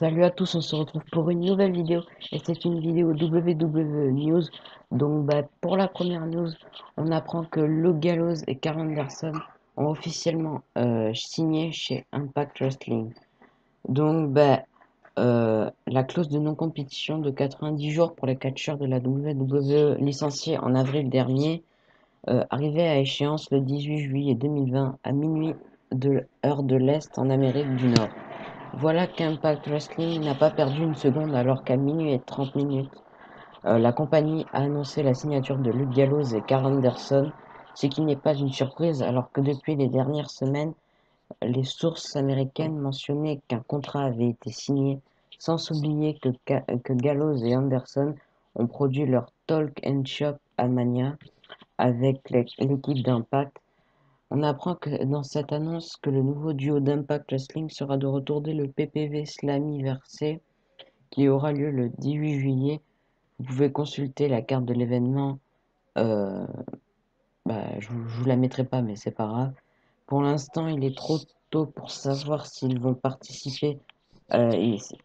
Salut à tous, on se retrouve pour une nouvelle vidéo et c'est une vidéo WWE News. Donc pour la première news, on apprend que Luke Gallows et Karl Anderson ont officiellement signé chez Impact Wrestling. Donc la clause de non-compétition de 90 jours pour les catcheurs de la WWE licenciés en avril dernier arrivait à échéance le 18 juillet 2020 à minuit de heure de l'Est en Amérique du Nord. Voilà qu'Impact Wrestling n'a pas perdu une seconde alors qu'à minuit et 30 minutes, la compagnie a annoncé la signature de Luke Gallows et Karl Anderson, ce qui n'est pas une surprise alors que depuis les dernières semaines, les sources américaines mentionnaient qu'un contrat avait été signé, sans s'oublier que Gallows et Anderson ont produit leur Talk and Shop à Mania avec l'équipe d'Impact. On apprend que dans cette annonce que le nouveau duo d'Impact Wrestling sera de retour dès le PPV Slammiversary qui aura lieu le 18 juillet. Vous pouvez consulter la carte de l'événement. Euh, je vous la mettrai pas, mais c'est pas grave. Pour l'instant, il est trop tôt pour savoir s'ils vont participer,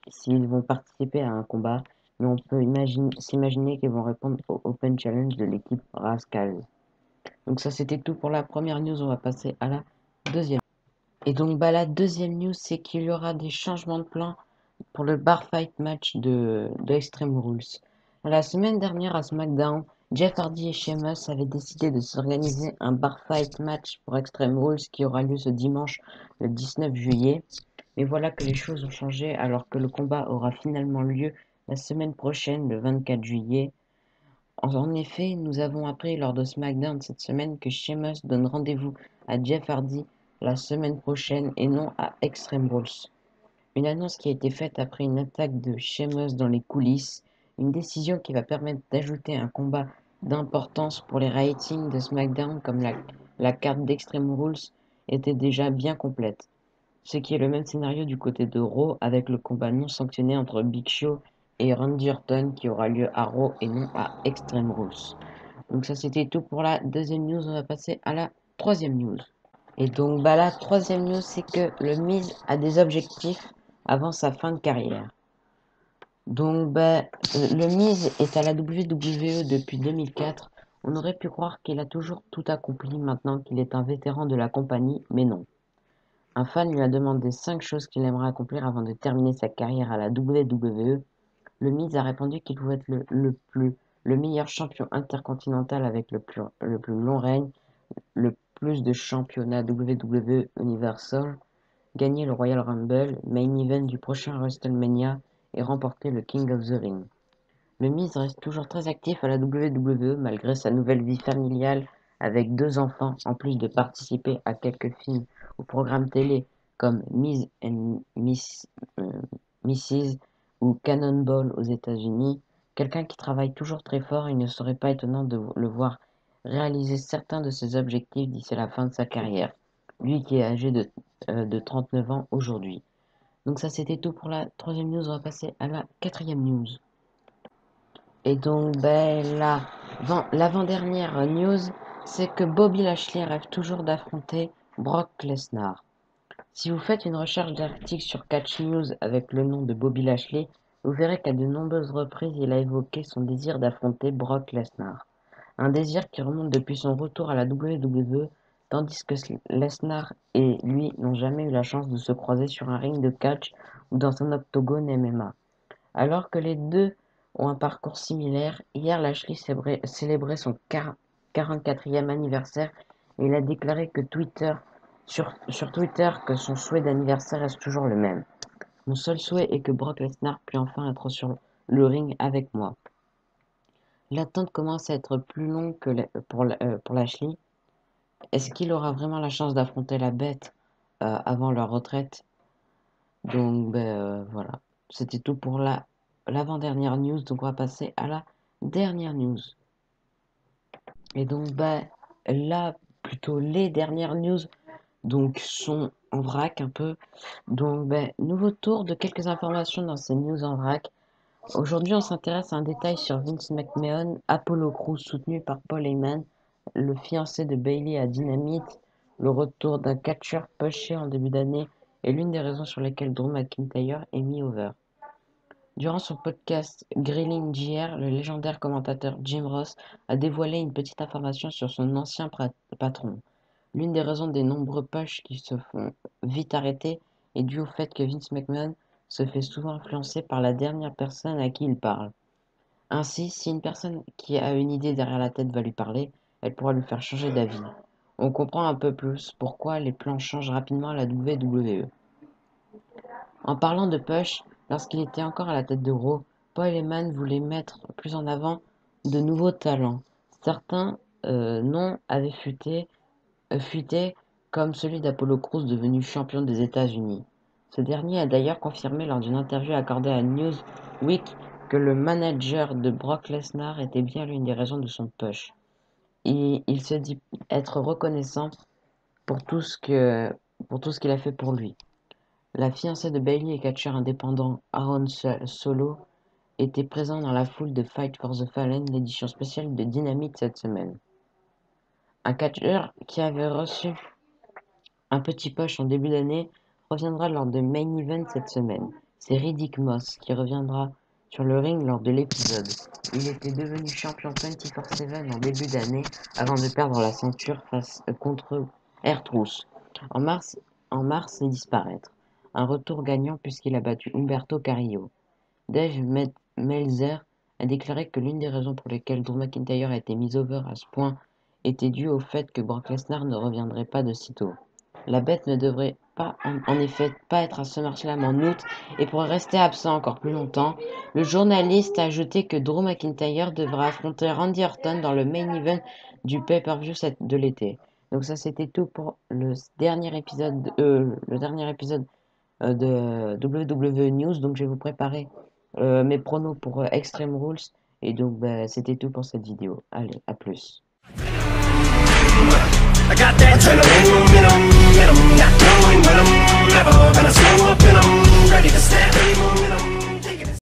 s'ils vont participer à un combat, mais on peut s'imaginer qu'ils vont répondre au Open Challenge de l'équipe Rascal. Donc ça, c'était tout pour la première news. On va passer à la deuxième. Et donc la deuxième news, c'est qu'il y aura des changements de plan pour le bar fight match de Extreme Rules. La semaine dernière à SmackDown, Jeff Hardy et Sheamus avaient décidé de s'organiser un bar fight match pour Extreme Rules qui aura lieu ce dimanche le 19 juillet. Mais voilà que les choses ont changé alors que le combat aura finalement lieu la semaine prochaine le 24 juillet. En effet, nous avons appris lors de SmackDown cette semaine que Sheamus donne rendez-vous à Jeff Hardy la semaine prochaine et non à Extreme Rules. Une annonce qui a été faite après une attaque de Sheamus dans les coulisses, une décision qui va permettre d'ajouter un combat d'importance pour les ratings de SmackDown comme la carte d'Extreme Rules était déjà bien complète. Ce qui est le même scénario du côté de Raw avec le combat non sanctionné entre Big Show et Randy Orton qui aura lieu à Raw et non à Extreme Rules. Donc ça c'était tout pour la deuxième news, on va passer à la troisième news. Et donc la troisième news c'est que le Miz a des objectifs avant sa fin de carrière. Donc le Miz est à la WWE depuis 2004. On aurait pu croire qu'il a toujours tout accompli maintenant qu'il est un vétéran de la compagnie, mais non. Un fan lui a demandé 5 choses qu'il aimerait accomplir avant de terminer sa carrière à la WWE. Le Miz a répondu qu'il pouvait être le meilleur champion intercontinental avec le plus long règne, le plus de championnats WWE Universal, gagner le Royal Rumble, main event du prochain WrestleMania et remporter le King of the Ring. Le Miz reste toujours très actif à la WWE malgré sa nouvelle vie familiale avec 2 enfants, en plus de participer à quelques films ou programmes télé comme Miz and Mrs. ou Cannonball aux États-Unis. Quelqu'un qui travaille toujours très fort, il ne serait pas étonnant de le voir réaliser certains de ses objectifs d'ici la fin de sa carrière. Lui qui est âgé de 39 ans aujourd'hui. Donc ça c'était tout pour la troisième news, on va passer à la quatrième news. Et donc, l'avant-dernière news, c'est que Bobby Lashley rêve toujours d'affronter Brock Lesnar. Si vous faites une recherche d'articles sur Catch News avec le nom de Bobby Lashley, vous verrez qu'à de nombreuses reprises, il a évoqué son désir d'affronter Brock Lesnar. Un désir qui remonte depuis son retour à la WWE, tandis que Lesnar et lui n'ont jamais eu la chance de se croiser sur un ring de catch ou dans un octogone MMA. Alors que les deux ont un parcours similaire, hier Lashley célébrait son 44e anniversaire et il a déclaré sur Twitter que son souhait d'anniversaire reste toujours le même. Mon seul souhait est que Brock Lesnar puisse enfin être sur le ring avec moi. L'attente commence à être plus longue que pour Lashley. Est-ce qu'il aura vraiment la chance d'affronter la bête avant leur retraite? Donc voilà, c'était tout pour l'avant-dernière news, donc on va passer à la dernière news. Et donc là, plutôt les dernières news, donc sont en vrac un peu. Donc nouveau tour de quelques informations dans ces news en vrac. Aujourd'hui, on s'intéresse à un détail sur Vince McMahon, Apollo Crews soutenu par Paul Heyman, le fiancé de Bayley à Dynamite, le retour d'un catcheur pushé en début d'année et l'une des raisons sur lesquelles Drew McIntyre est mis over. Durant son podcast Grilling JR, le légendaire commentateur Jim Ross a dévoilé une petite information sur son ancien patron. L'une des raisons des nombreux pushs qui se font vite arrêter est due au fait que Vince McMahon se fait souvent influencer par la dernière personne à qui il parle. Ainsi, si une personne qui a une idée derrière la tête va lui parler, elle pourra lui faire changer d'avis. On comprend un peu plus pourquoi les plans changent rapidement à la WWE. En parlant de Push, lorsqu'il était encore à la tête de Raw, Paul Heyman voulait mettre plus en avant de nouveaux talents. Certains noms avaient fuité, comme celui d'Apollo Crews devenu champion des États-Unis. Ce dernier a d'ailleurs confirmé lors d'une interview accordée à Newsweek que le manager de Brock Lesnar était bien l'une des raisons de son push. Il se dit être reconnaissant pour tout ce qu'il a fait pour lui. La fiancée de Bayley et catcheur indépendant Aaron Solo était présent dans la foule de Fight for the Fallen, l'édition spéciale de Dynamite cette semaine. Un catcheur qui avait reçu un petit push en début d'année reviendra lors de Main Event cette semaine. C'est Riddick Moss qui reviendra sur le ring lors de l'épisode. Il était devenu champion 24/7 en début d'année avant de perdre la ceinture contre R-Truth. En mars, et disparaître. Un retour gagnant puisqu'il a battu Humberto Carrillo. Dave Meltzer a déclaré que l'une des raisons pour lesquelles Drew McIntyre a été mis over à ce point était due au fait que Brock Lesnar ne reviendrait pas de sitôt. La bête ne devrait pas, en effet, pas être à SummerSlam en août et pourrait rester absent encore plus longtemps. Le journaliste a ajouté que Drew McIntyre devra affronter Randy Orton dans le main event du pay-per-view de l'été. Donc ça, c'était tout pour le dernier épisode de WWE News. Donc je vais vous préparer mes pronos pour Extreme Rules. Et donc c'était tout pour cette vidéo. Allez, à plus. I got that adrenaline, momentum, not knowing when I'm never gonna slow up and I'm ready to stand.